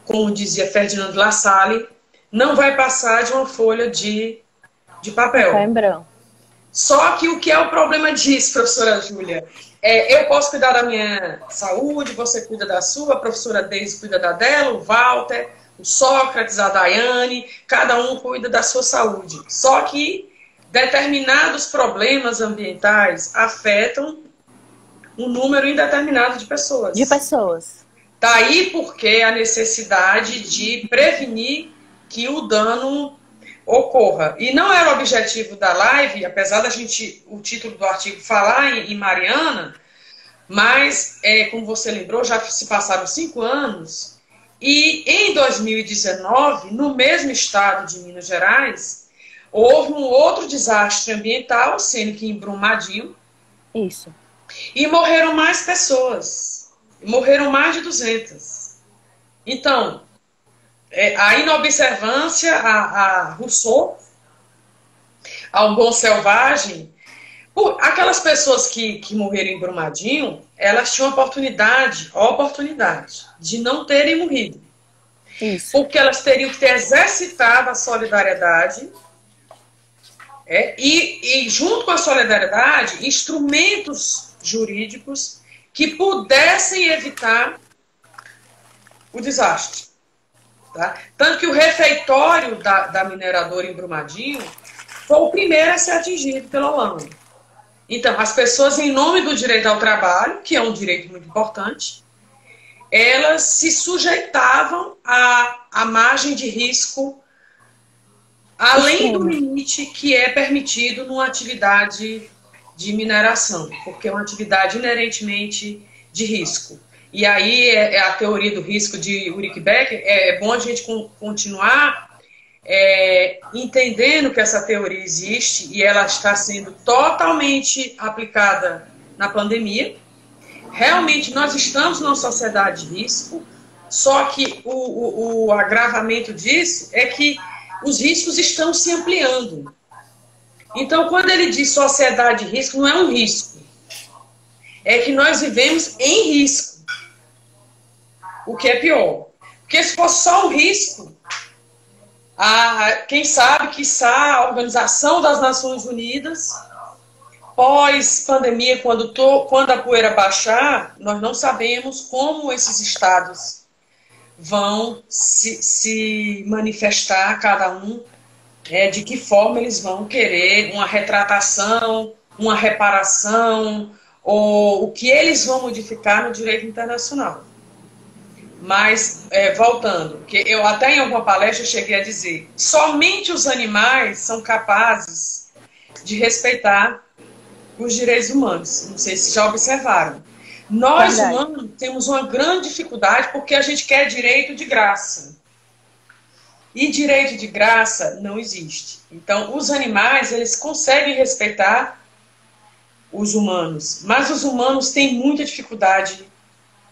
Speaker 1: como dizia Ferdinand Lassalle, não vai passar de uma folha de papel.
Speaker 2: Papel em branco.
Speaker 1: Só que o que é o problema disso, professora Júlia? Eu posso cuidar da minha saúde, você cuida da sua, a professora Deise cuida da dela, o Walter, o Sócrates, a Daiane, cada um cuida da sua saúde. Só que determinados problemas ambientais afetam um número indeterminado de pessoas. Daí porque a necessidade de prevenir que o dano ocorra. E não era o objetivo da live, apesar da gente, o título do artigo falar em Mariana, mas, como você lembrou, já se passaram 5 anos, e em 2019, no mesmo estado de Minas Gerais, houve um outro desastre ambiental, sendo que em Brumadinho.
Speaker 2: Isso.
Speaker 1: E morreram mais pessoas. Morreram mais de 200. Então, a inobservância a Rousseau, ao bom selvagem, aquelas pessoas que morreram em Brumadinho, elas tinham oportunidade de não terem morrido.
Speaker 2: Isso.
Speaker 1: Porque elas teriam que ter exercitado a solidariedade e junto com a solidariedade, instrumentos jurídicos que pudessem evitar o desastre. Tá? Tanto que o refeitório da mineradora em Brumadinho foi o primeiro a ser atingido pela lama. Então, as pessoas, em nome do direito ao trabalho, que é um direito muito importante, elas se sujeitavam à margem de risco além do limite que é permitido numa atividade de mineração, porque é uma atividade inerentemente de risco. E aí é a teoria do risco de Ulrich Becker. É bom a gente continuar entendendo que essa teoria existe e ela está sendo totalmente aplicada na pandemia. Realmente nós estamos numa sociedade de risco, só que o agravamento disso é que os riscos estão se ampliando. Então, quando ele diz sociedade de risco, não é um risco. É que nós vivemos em risco. o que é pior. Porque se fosse só um risco, quem sabe, quiçá, a Organização das Nações Unidas, pós-pandemia, quando a poeira baixar, nós não sabemos como esses estados vão se manifestar, cada um, de que forma eles vão querer uma retratação, uma reparação, ou o que eles vão modificar no direito internacional. Mas, voltando, que eu até em alguma palestra cheguei a dizer, somente os animais são capazes de respeitar os direitos humanos. Não sei se já observaram. Nós, humanos, temos uma grande dificuldade porque a gente quer direito de graça. E direito de graça não existe. Então, os animais, eles conseguem respeitar os humanos, mas os humanos têm muita dificuldade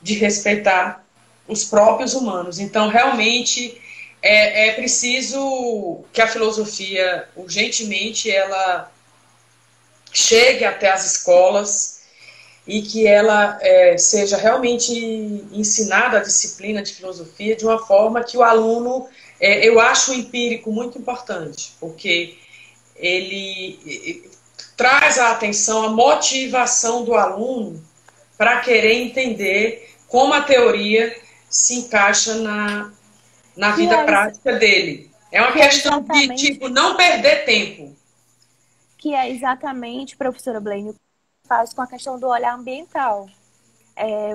Speaker 1: de respeitar os próprios humanos. Então, realmente, é preciso que a filosofia, urgentemente, ela chegue até as escolas e que ela seja realmente ensinada a disciplina de filosofia de uma forma que o aluno... eu acho o empírico muito importante, porque ele traz a atenção, a motivação do aluno para querer entender como a teoria se encaixa na vida prática dele. É uma questão de, tipo, não perder tempo.
Speaker 2: Que é exatamente, professora Blaine, faz com a questão do olhar ambiental.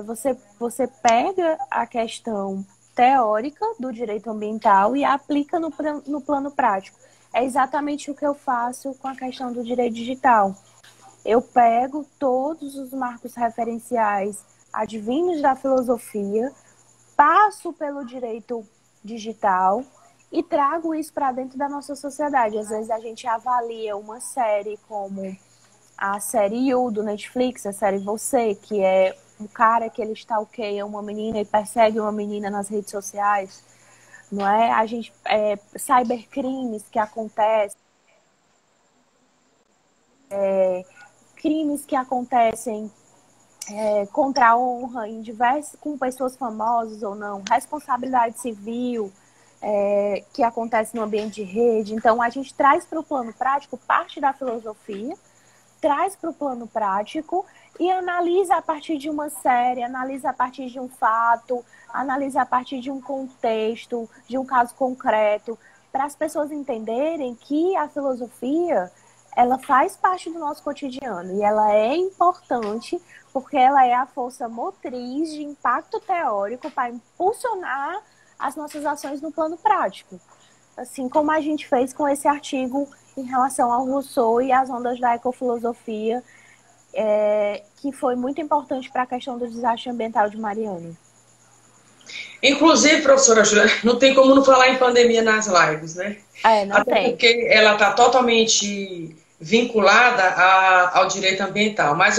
Speaker 2: Você pega a questão teórica do direito ambiental e aplica no plano prático. É exatamente o que eu faço com a questão do direito digital. Eu pego todos os marcos referenciais advindos da filosofia, passo pelo direito digital e trago isso para dentro da nossa sociedade. Às vezes a gente avalia uma série como a série You do Netflix, a série Você, que é um cara que ele stalkeia uma menina e persegue uma menina nas redes sociais, não é? A gente cybercrimes que acontecem, crimes que acontecem contra a honra com pessoas famosas ou não, responsabilidade civil que acontece no ambiente de rede. Então a gente traz para o plano prático parte da filosofia, traz para o plano prático e analisa a partir de uma série, analisa a partir de um fato, analisa a partir de um contexto, de um caso concreto, para as pessoas entenderem que a filosofia, ela faz parte do nosso cotidiano e ela é importante porque ela é a força motriz de impacto teórico para impulsionar as nossas ações no plano prático. Assim como a gente fez com esse artigo em relação ao Rousseau e as ondas da ecofilosofia, que foi muito importante para a questão do desastre ambiental de Mariana.
Speaker 1: Inclusive, professora Júlia, não tem como não falar em pandemia nas lives, né?
Speaker 2: Não
Speaker 1: Até
Speaker 2: tem.
Speaker 1: porque ela está totalmente vinculada ao direito ambiental. Mas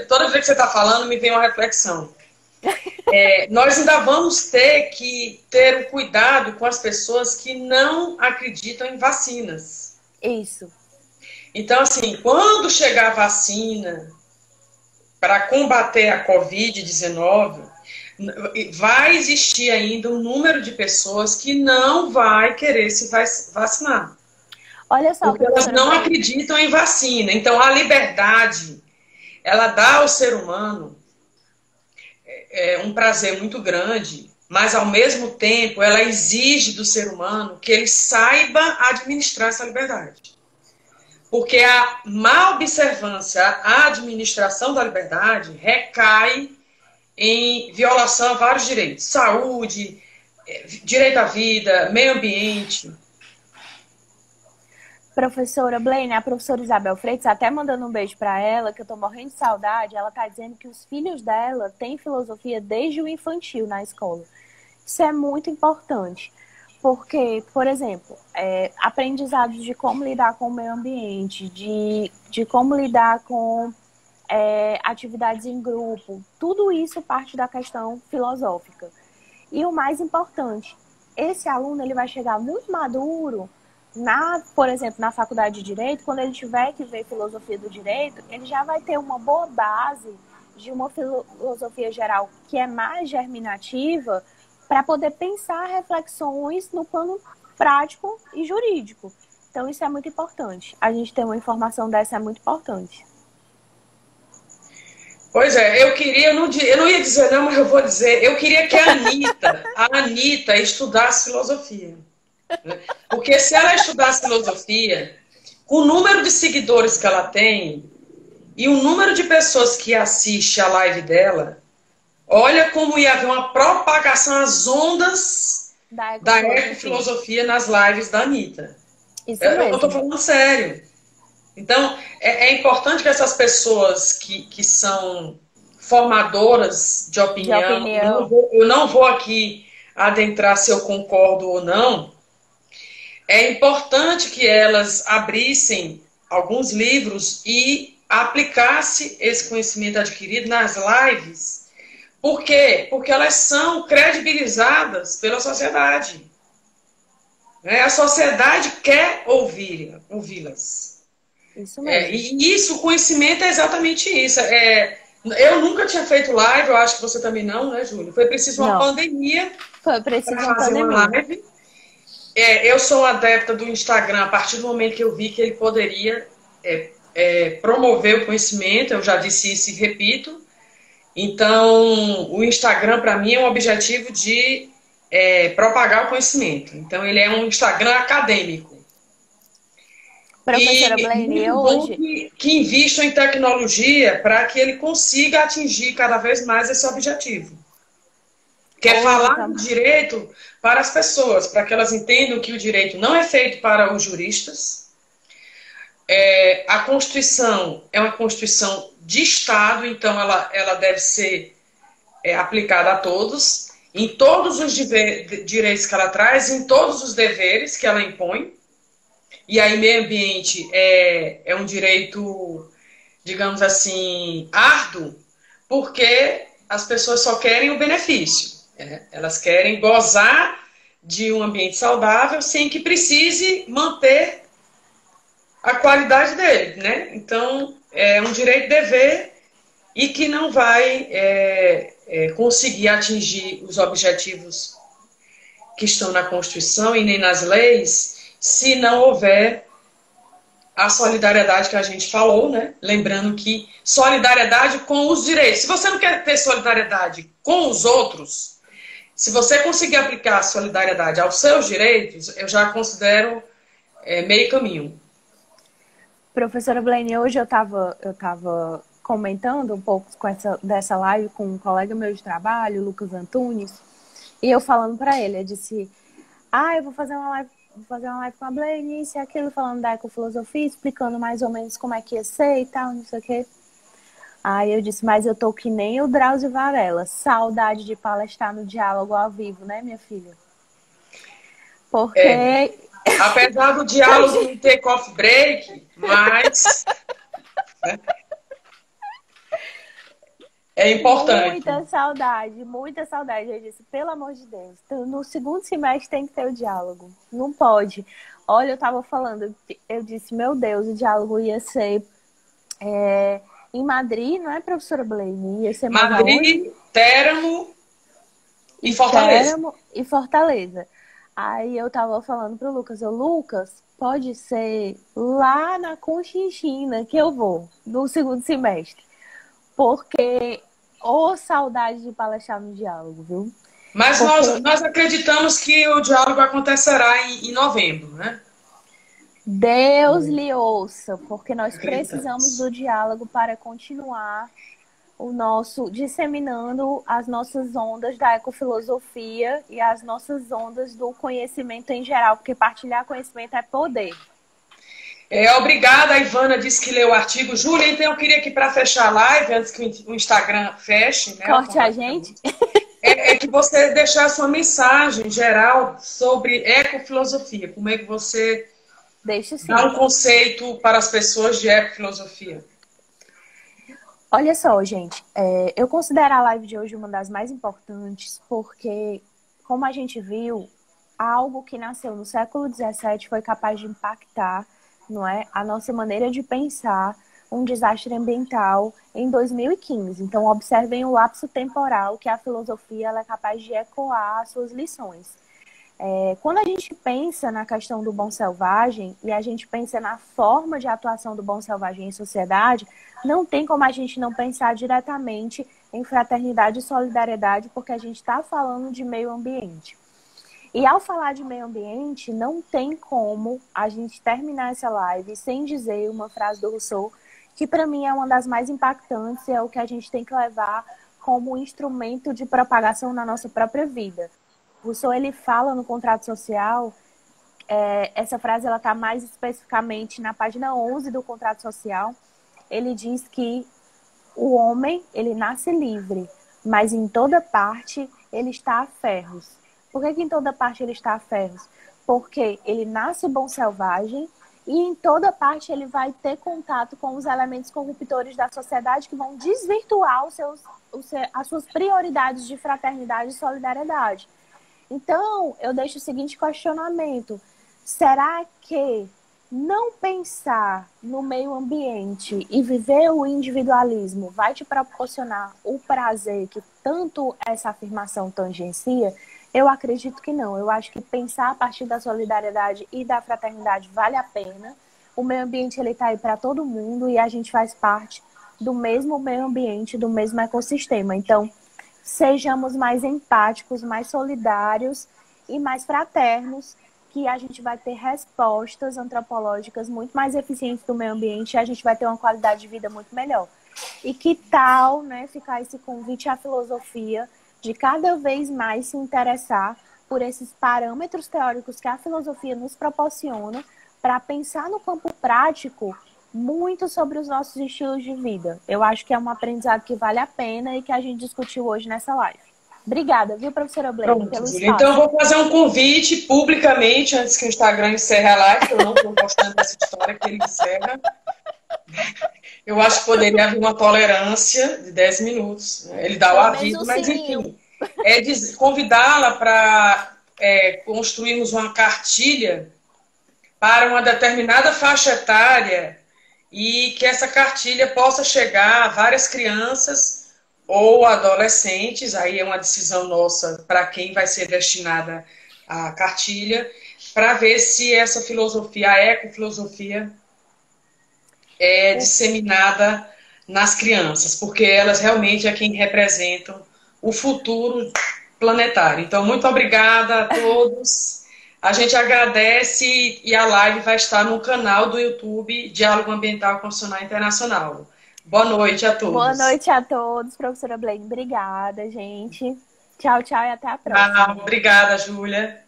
Speaker 1: toda vez que você está falando, me vem uma reflexão. Nós ainda vamos ter que ter o cuidado com as pessoas que não acreditam em vacinas.
Speaker 2: Isso.
Speaker 1: Então, assim, quando chegar a vacina para combater a Covid-19, vai existir ainda um número de pessoas que não vai querer se vacinar.
Speaker 2: Olha só,
Speaker 1: porque elas não acreditam em vacina. Então, a liberdade, ela dá ao ser humano um prazer muito grande, mas, ao mesmo tempo, ela exige do ser humano que ele saiba administrar essa liberdade. Porque a má observância, a administração da liberdade recai em violação a vários direitos. Saúde, direito à vida, meio ambiente.
Speaker 2: Professora Blaine, a professora Isabel Freitas, até mandando um beijo para ela, que eu tô morrendo de saudade, ela tá dizendo que os filhos dela têm filosofia desde o infantil na escola. Isso é muito importante, porque, por exemplo, aprendizados de como lidar com o meio ambiente, de como lidar com atividades em grupo, tudo isso parte da questão filosófica. E o mais importante, esse aluno ele vai chegar muito maduro, por exemplo, na faculdade de Direito, quando ele tiver que ver filosofia do direito, ele já vai ter uma boa base de uma filosofia geral que é mais germinativa para poder pensar reflexões no plano prático e jurídico. Então, isso é muito importante. A gente ter uma informação dessa é muito importante.
Speaker 1: Pois é, eu não ia dizer não, mas eu vou dizer, eu queria que a Anitta estudasse filosofia. Né? Porque se ela estudasse filosofia, com o número de seguidores que ela tem e o número de pessoas que assiste a live dela, olha como ia haver uma propagação às ondas da ecofilosofia nas lives da Anitta. Eu estou falando sério. Então, é importante que essas pessoas que são formadoras de opinião, eu não vou aqui adentrar se eu concordo ou não, é importante que elas abrissem alguns livros e aplicassem esse conhecimento adquirido nas lives. Por quê? Porque elas são credibilizadas pela sociedade. A sociedade quer ouvi-las.
Speaker 2: Isso mesmo.
Speaker 1: E isso, o conhecimento é exatamente isso. Eu nunca tinha feito live, eu acho que você também não, né, Júlia? Foi preciso uma pandemia para fazer uma live. Eu sou adepta do Instagram a partir do momento que eu vi que ele poderia promover o conhecimento, eu já disse isso e repito. Então, o Instagram, para mim, é um objetivo de propagar o conhecimento. Então, ele é um Instagram acadêmico.
Speaker 2: Professora Blaine, hoje...
Speaker 1: que invistam em tecnologia para que ele consiga atingir cada vez mais esse objetivo. Que é falar do direito para as pessoas, para que elas entendam que o direito não é feito para os juristas. A Constituição é uma Constituição de Estado, então ela deve ser aplicada a todos, em todos os direitos que ela traz, em todos os deveres que ela impõe. E aí, meio ambiente é um direito, digamos assim, árduo, porque as pessoas só querem o benefício. Elas querem gozar de um ambiente saudável sem que precise manter a qualidade dele, né? Então, é um direito-dever e que não vai conseguir atingir os objetivos que estão na Constituição e nem nas leis se não houver a solidariedade que a gente falou, né? Lembrando que solidariedade com os direitos. Se você não quer ter solidariedade com os outros, se você conseguir aplicar a solidariedade aos seus direitos, eu já considero meio caminho.
Speaker 2: Professora Blaine, hoje eu tava comentando um pouco dessa live com um colega meu de trabalho, Lucas Antunes, e eu falando para ele, eu disse, eu vou fazer uma live com a Blaine, isso e aquilo, falando da ecofilosofia, explicando mais ou menos como é que ia ser e tal, não sei o quê. Aí eu disse, mas eu tô que nem o Drauzio Varela, saudade de palestrar no diálogo ao vivo, né, minha filha? Porque...
Speaker 1: apesar do diálogo não ter coffee break, mas... é importante.
Speaker 2: Muita saudade. Eu disse, pelo amor de Deus, no segundo semestre tem que ter o diálogo. Não pode. Olha, eu tava falando, eu disse, meu Deus, o diálogo ia ser em Madrid, não é, professora Blaine? Ia ser
Speaker 1: Madrid, Teramo e Fortaleza.
Speaker 2: E Fortaleza. Aí eu tava falando pro Lucas, Lucas, pode ser lá na Conchinchina que eu vou, no segundo semestre. Porque, saudade de palestrar no diálogo, viu?
Speaker 1: Mas nós acreditamos que o diálogo acontecerá em novembro, né?
Speaker 2: Deus lhe ouça, porque nós precisamos do diálogo para continuar disseminando as nossas ondas da ecofilosofia e as nossas ondas do conhecimento em geral, porque partilhar conhecimento é poder.
Speaker 1: Obrigada, a Ivana disse que leu o artigo. Júlia, então eu queria que para fechar a live, antes que o Instagram feche, né?
Speaker 2: Corte a gente.
Speaker 1: Que você deixasse uma mensagem geral sobre ecofilosofia. Como é que você dá um conceito para as pessoas de ecofilosofia?
Speaker 2: Olha só, gente, eu considero a live de hoje uma das mais importantes, porque, como a gente viu, algo que nasceu no século XVII foi capaz de impactar, não é, a nossa maneira de pensar, um desastre ambiental em 2015. Então, observem o lapso temporal que a filosofia ela é capaz de ecoar as suas lições. Quando a gente pensa na questão do bom selvagem e a gente pensa na forma de atuação do bom selvagem em sociedade, não tem como a gente não pensar diretamente em fraternidade e solidariedade, porque a gente está falando de meio ambiente. E ao falar de meio ambiente, não tem como a gente terminar essa live sem dizer uma frase do Rousseau, que para mim é uma das mais impactantes e é o que a gente tem que levar como instrumento de propagação na nossa própria vida. Rousseau, ele fala no Contrato Social, essa frase ela está mais especificamente na página 11 do Contrato Social. Ele diz que o homem, ele nasce livre, mas em toda parte ele está a ferros. Por que em toda parte ele está a ferros? Porque ele nasce bom selvagem e em toda parte ele vai ter contato com os elementos corruptores da sociedade que vão desvirtuar as suas prioridades de fraternidade e solidariedade. Então, eu deixo o seguinte questionamento. Será que não pensar no meio ambiente e viver o individualismo vai te proporcionar o prazer que tanto essa afirmação tangencia? Eu acredito que não. Eu acho que pensar a partir da solidariedade e da fraternidade vale a pena. O meio ambiente está aí para todo mundo e a gente faz parte do mesmo meio ambiente, do mesmo ecossistema. Então, sejamos mais empáticos, mais solidários e mais fraternos, que a gente vai ter respostas antropológicas muito mais eficientes do meio ambiente e a gente vai ter uma qualidade de vida muito melhor. E que tal, né, ficar esse convite à filosofia de cada vez mais se interessar por esses parâmetros teóricos que a filosofia nos proporciona para pensar no campo prático muito sobre os nossos estilos de vida. Eu acho que é um aprendizado que vale a pena e que a gente discutiu hoje nessa live. Obrigada, viu, professora Blaine, pelo espaço.
Speaker 1: Então, eu vou fazer um convite publicamente, antes que o Instagram encerre a live, que eu não estou gostando dessa história que ele encerra. Eu acho que poderia haver uma tolerância de 10 minutos. Né? Ele dá o aviso, mas enfim. Convidá-la para construirmos uma cartilha para uma determinada faixa etária e que essa cartilha possa chegar a várias crianças ou adolescentes, aí é uma decisão nossa para quem vai ser destinada a cartilha, para ver se essa filosofia, a ecofilosofia, é disseminada nas crianças, porque elas realmente é quem representam o futuro planetário. Então, muito obrigada a todos. A gente agradece e a live vai estar no canal do YouTube Diálogo Ambiental Constitucional Internacional. Boa noite a todos.
Speaker 2: Boa noite a todos, professora Blaine. Obrigada, gente. Tchau, tchau e até a próxima.
Speaker 1: Obrigada, Júlia.